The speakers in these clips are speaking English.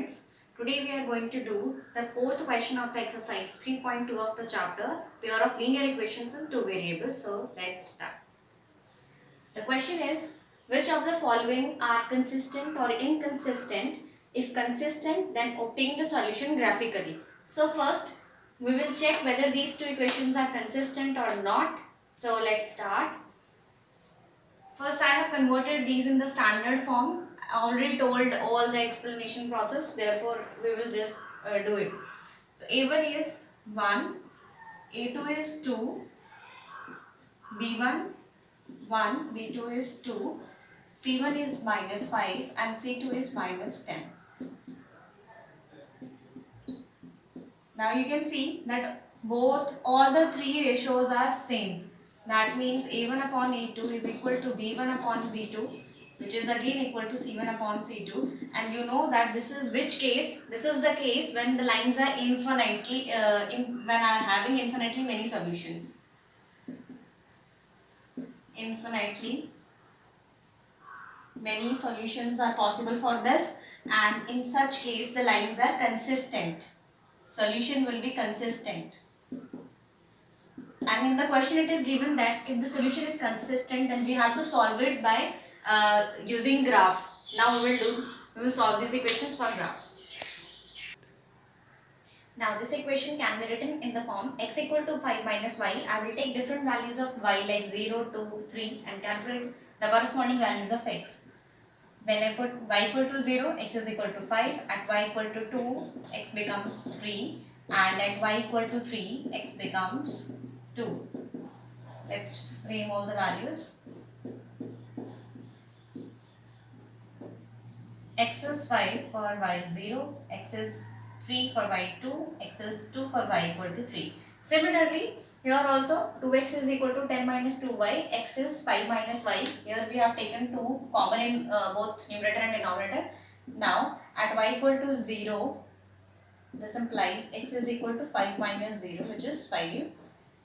students. Today we are going to do the fourth question of the exercise 3.2 of the chapter pair of linear equations in two variables. So let's start. The question is, which of the following are consistent or inconsistent? If consistent, then obtain the solution graphically. So first we will check whether these two equations are consistent or not. So let's start. First, I have converted these in the standard form. I already told all the explanation process, therefore we will just do it. So A1 is 1, A2 is 2, B1 1, B2 is 2, C1 is minus 5 and C2 is minus 10. Now you can see that all the three ratios are same. That means A1 upon A2 is equal to B1 upon B2, which is again equal to C1 upon C2. And you know that this is which case? This is the case when the lines are infinitely, when are having infinitely many solutions. Infinitely many solutions are possible for this, and in such case the lines are consistent. Solution will be consistent. And in the question it is given that if the solution is consistent, then we have to solve it by using graph. Now we will solve these equations for graph. Now this equation can be written in the form x equal to 5 minus y. I will take different values of y like 0, 2, 3 and calculate the corresponding values of x. When I put y equal to 0, x is equal to 5. At y equal to 2, x becomes 3. And at y equal to 3, x becomes 2. Let's frame all the values. X is 5 for y 0, x is 3 for y 2, x is 2 for y equal to 3. Similarly, here also 2x is equal to 10 minus 2y, x is 5 minus y. Here we have taken 2 common in both numerator and denominator. Now at y equal to 0, this implies x is equal to 5 minus 0, which is 5.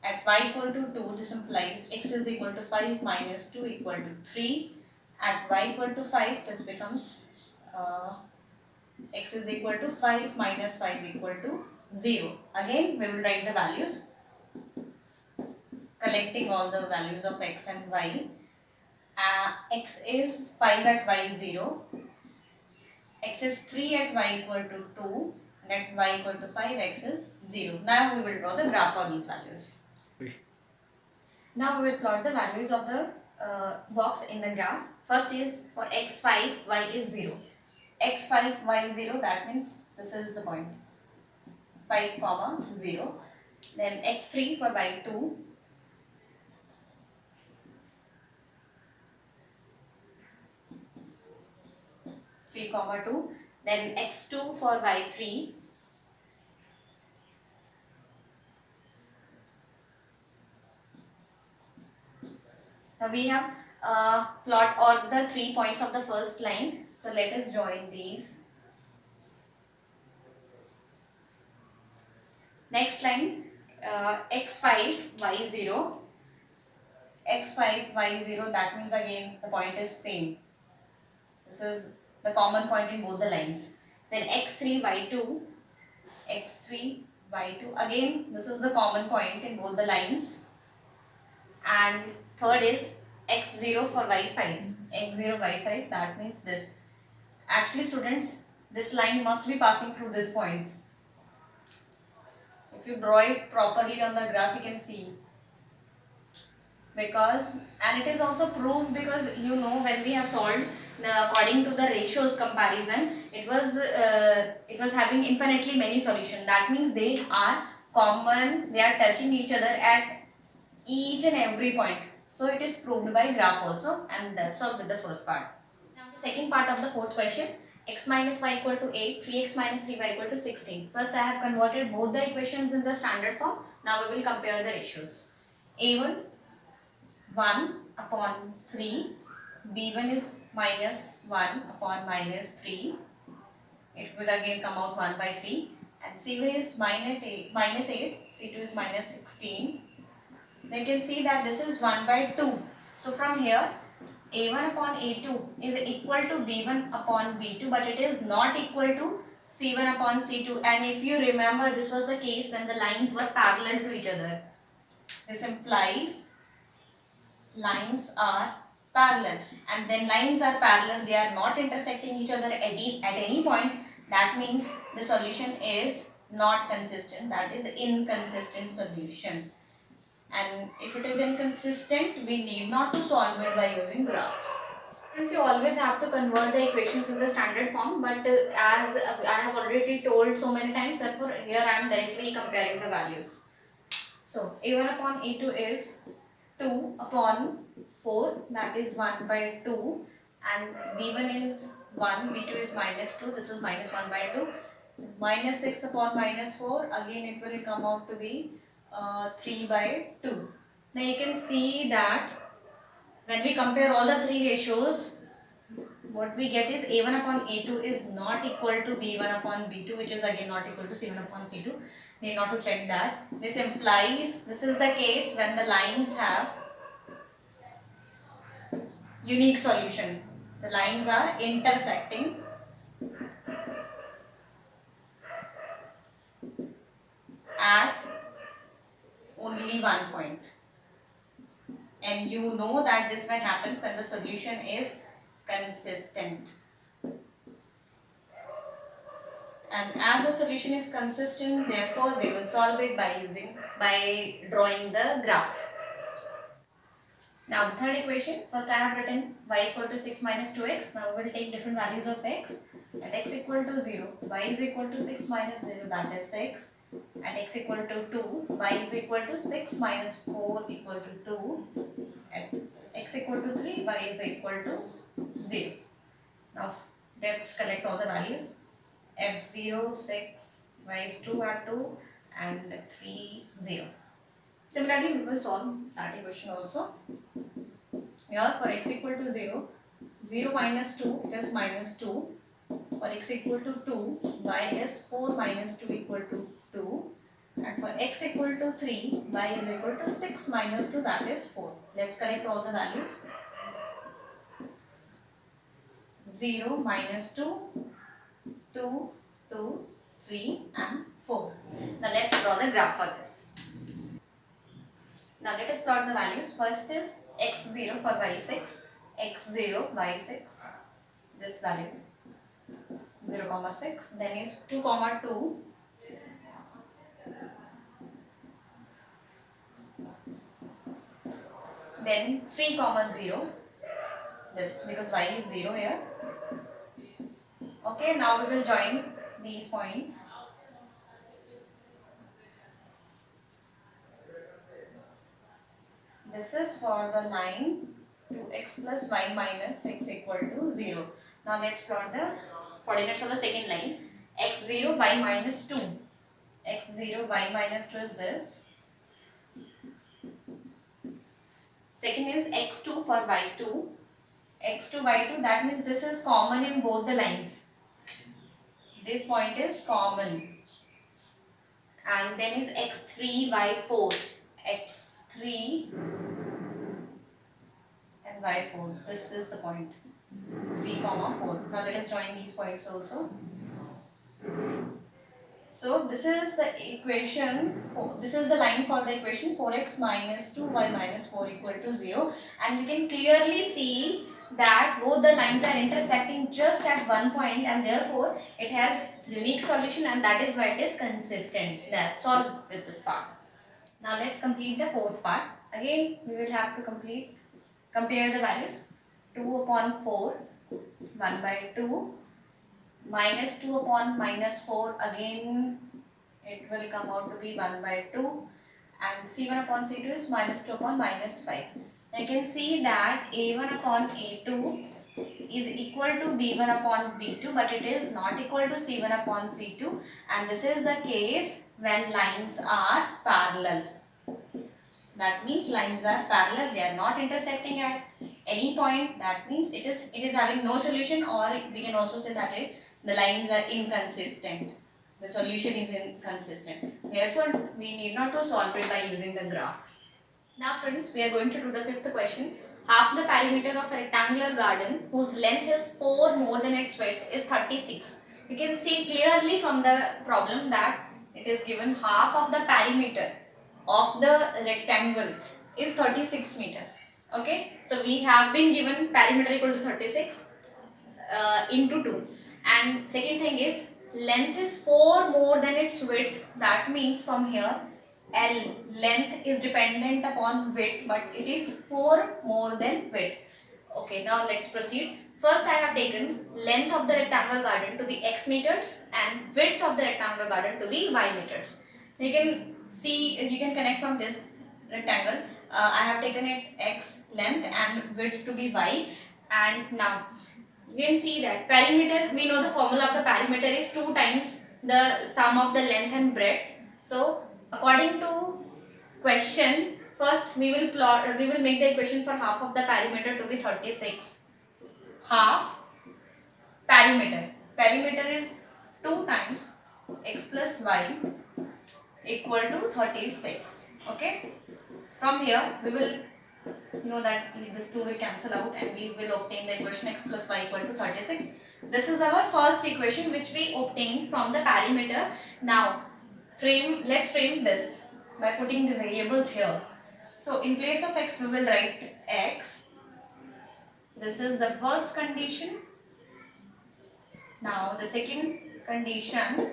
At y equal to 2, this implies x is equal to 5 minus 2 equal to 3. At y equal to 5, this becomes x is equal to 5 minus 5 equal to 0. Again, we will write the values, collecting all the values of x and y. X is 5 at y 0, x is 3 at y equal to 2, and at y equal to 5, x is 0. Now we will draw the graph for these values. Now we will plot the values of the box in the graph. First is for x5, y is 0. x5, y 0, that means this is the point, 5 comma 0. Then x3 for y 2, comma 2. Then x2 for y 3, now we have plot all the 3 points of the first line. So let us join these. Next line, x5, y0. x5, y0, that means again the point is same. This is the common point in both the lines. Then x3, y2. x3, y2. Again, this is the common point in both the lines. And third is x0 for y5. x0, y5, that means this. Actually students, this line must be passing through this point. If you draw it properly on the graph, you can see. Because, and it is also proved because you know when we have solved according to the ratios comparison, it was having infinitely many solutions. That means they are common, they are touching each other at each and every point. So it is proved by graph also, and that's all with the first part. Now the second part of the fourth question, x minus y equal to 8, 3x minus 3y equal to 16. First I have converted both the equations in the standard form. Now we will compare the ratios. A1 1 upon 3, B1 is minus 1 upon minus 3. It will again come out 1 by 3. And C1 is minus 8, C2 is minus 16. Then you can see that this is 1 by 2. So from here, A1 upon A2 is equal to B1 upon B2, but it is not equal to C1 upon C2, and if you remember, this was the case when the lines were parallel to each other. This implies lines are parallel, and when lines are parallel, they are not intersecting each other at any point. That means the solution is not consistent, that is inconsistent solution. And if it is inconsistent, we need not to solve it by using graphs. Since you always have to convert the equations in the standard form, but as I have already told so many times, therefore here I am directly comparing the values. So a1 upon a2 is 2 upon 4, that is 1 by 2, and b1 is 1, b2 is minus 2, this is minus 1 by 2, minus 6 upon minus 4, again it will come out to be 3 by 2. Now you can see that when we compare all the three ratios, what we get is a1 upon a2 is not equal to b1 upon b2, which is again not equal to c1 upon c2. Need not to check that. This implies this is the case when the lines have unique solution. The lines are intersecting at only one point. And you know that this when happens, then the solution is consistent. And as the solution is consistent, therefore we will solve it by drawing the graph. Now the third equation, first I have written y equal to 6 minus 2x. Now we will take different values of x. At x equal to 0, y is equal to 6 minus 0, that is 6. At x equal to 2, y is equal to 6 minus 4 equal to 2. At x equal to 3, y is equal to 0. Now let's collect all the values. X 0, 6, y is 2 at 2, and 3, 0. Similarly, we will solve that equation also. Here for x equal to 0, 0 minus 2, it is minus 2. For x equal to 2, y is 4 minus 2 equal to 2. And for x equal to 3, y is equal to 6 minus 2, that is 4. Let's collect all the values. 0, minus 2, 2, 2, 3 and 4. Now let's draw the graph for this. Now let us plot the values. First is x0 for y6, x0, y6, this value 0, 6. Then is 2, 2. Then 3, 0. This because y is 0 here. Okay, now we will join these points. This is for the line 2x plus y minus 6 equal to 0. Now let's plot the coordinates of the second line. x0, y minus 2. x0, y minus 2 is this. Second is x2 for y2. x2, y2, that means this is common in both the lines. This point is common. And then is x3, y4. x3 and y4. This is the point. 3, 4. Now let us join these points also. So this is the equation, this is the line for the equation 4x minus 2, y minus 4 equal to 0. And you can clearly see that both the lines are intersecting just at one point, and therefore it has unique solution, and that is why it is consistent. That's all with this part. Now let's complete the fourth part. Again we will have to compare the values. 2 upon 4, 1 by 2, minus 2 upon minus 4, again it will come out to be 1 by 2, and c1 upon c2 is minus 2 upon minus 5. Now you can see that a1 upon a2 is equal to b1 upon b2, but it is not equal to c1 upon c2, and this is the case when lines are parallel. That means lines are parallel, they are not intersecting at any point. That means it is having no solution, or we can also say that the lines are inconsistent. The solution is inconsistent. Therefore, we need not to solve it by using the graph. Now students, we are going to do the fifth question. Half the perimeter of a rectangular garden whose length is 4 more than its width is 36 You can see clearly from the problem that it is given half of the perimeter of the rectangle is 36 meter. Okay, so we have been given perimeter equal to 36 into 2, and second thing is length is 4 more than its width. That means from here L, length is dependent upon width, but it is 4 more than width. Okay, now let's proceed. First I have taken length of the rectangular garden to be x meters and width of the rectangular garden to be y meters. You can see, you can connect from this rectangle. I have taken it x length and width to be y, and now you can see that perimeter, we know the formula of the perimeter is 2 times the sum of the length and breadth. So according to question, first we will make the equation for half of the perimeter to be 36. Half perimeter, perimeter is 2 times x plus y equal to 36. Okay, from here we will know that this 2 will cancel out and we will obtain the equation x plus y equal to 36. This is our first equation which we obtained from the perimeter. Now let's frame this by putting the variables here. So in place of x we will write x. This is the first condition. Now the second condition,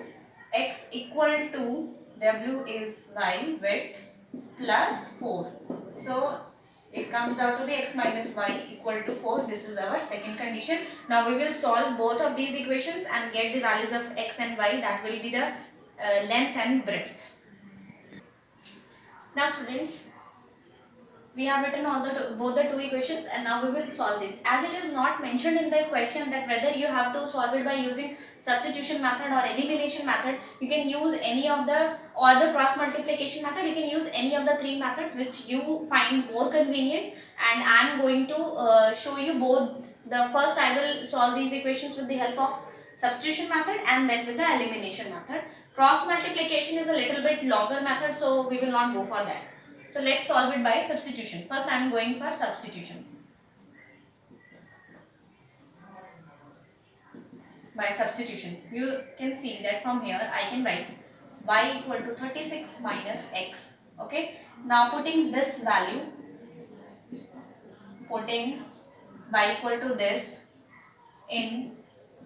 x equal to w is y width plus 4. So it comes out to be x minus y equal to 4. This is our second condition. Now we will solve both of these equations and get the values of x and y. That will be the length and breadth. Now students, we have written both the two equations, and now we will solve this. As it is not mentioned in the question that whether you have to solve it by using substitution method or elimination method, you can use any of the, or the cross multiplication method, you can use any of the 3 methods which you find more convenient, and I am going to show you both. The first I will solve these equations with the help of substitution method and then with the elimination method. Cross multiplication is a little bit longer method, so we will not go for that. So let's solve it by substitution. First I am going for substitution. By substitution, you can see that from here I can write y equal to 36 minus x. Okay. Now putting this value, putting y equal to this in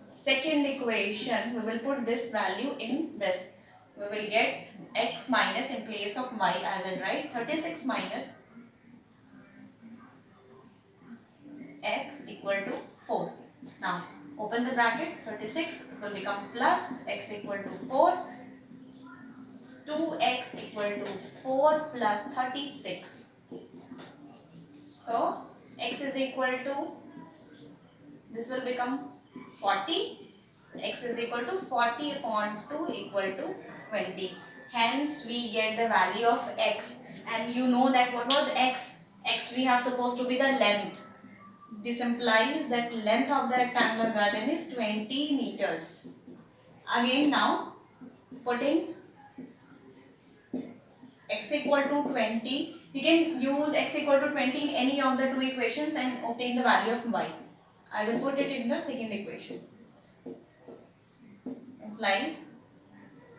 second equation, we will put this value in this. We will get x minus, in place of y I will write 36 minus x equal to 4. Now open the bracket, 36 will become plus x equal to 4, 2x equal to 4 plus 36. So x is equal to, this will become 40, x is equal to 40 upon 2 equal to 20. Hence we get the value of x, and you know that what was x? X we have supposed to be the length. This implies that length of the rectangular garden is 20 meters. Again now putting x equal to 20, you can use x equal to 20 in any of the 2 equations and obtain the value of y. I will put it in the second equation. Implies,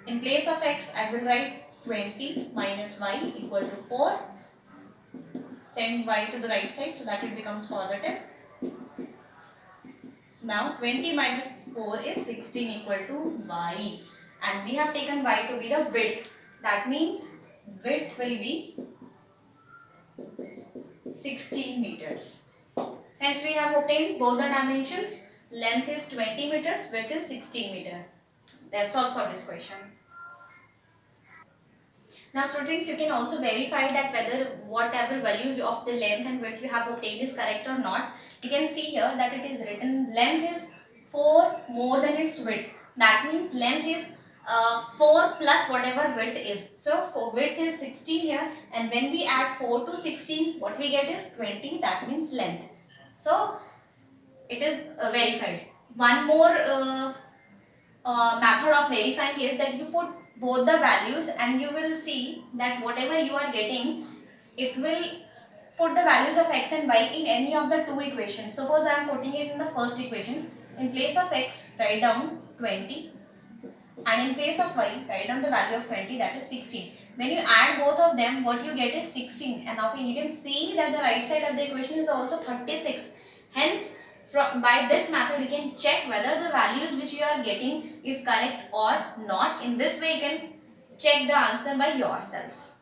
in place of x I will write 20 minus y equal to 4. Send y to the right side so that it becomes positive. Now 20 minus 4 is 16 equal to y, and we have taken y to be the width. That means width will be 16 meters. Hence we have obtained both the dimensions. Length is 20 meters, width is 16 meter. That's all for this question. Now students, you can also verify that whether whatever values of the length and width you have obtained is correct or not. You can see here that it is written length is 4 more than its width. That means length is 4 plus whatever width is. So for width is 16 here, and when we add 4 to 16, what we get is 20. That means length. So it is verified. One more method of verifying is that you put both the values and you will see that whatever you are getting, it will put the values of x and y in any of the 2 equations. Suppose I am putting it in the first equation. In place of x, write down 20. And in case of y, write down the value of 20, that is 16. When you add both of them, what you get is 16. And now you can see that the right side of the equation is also 36. Hence, by this method, you can check whether the values which you are getting is correct or not. In this way, you can check the answer by yourself.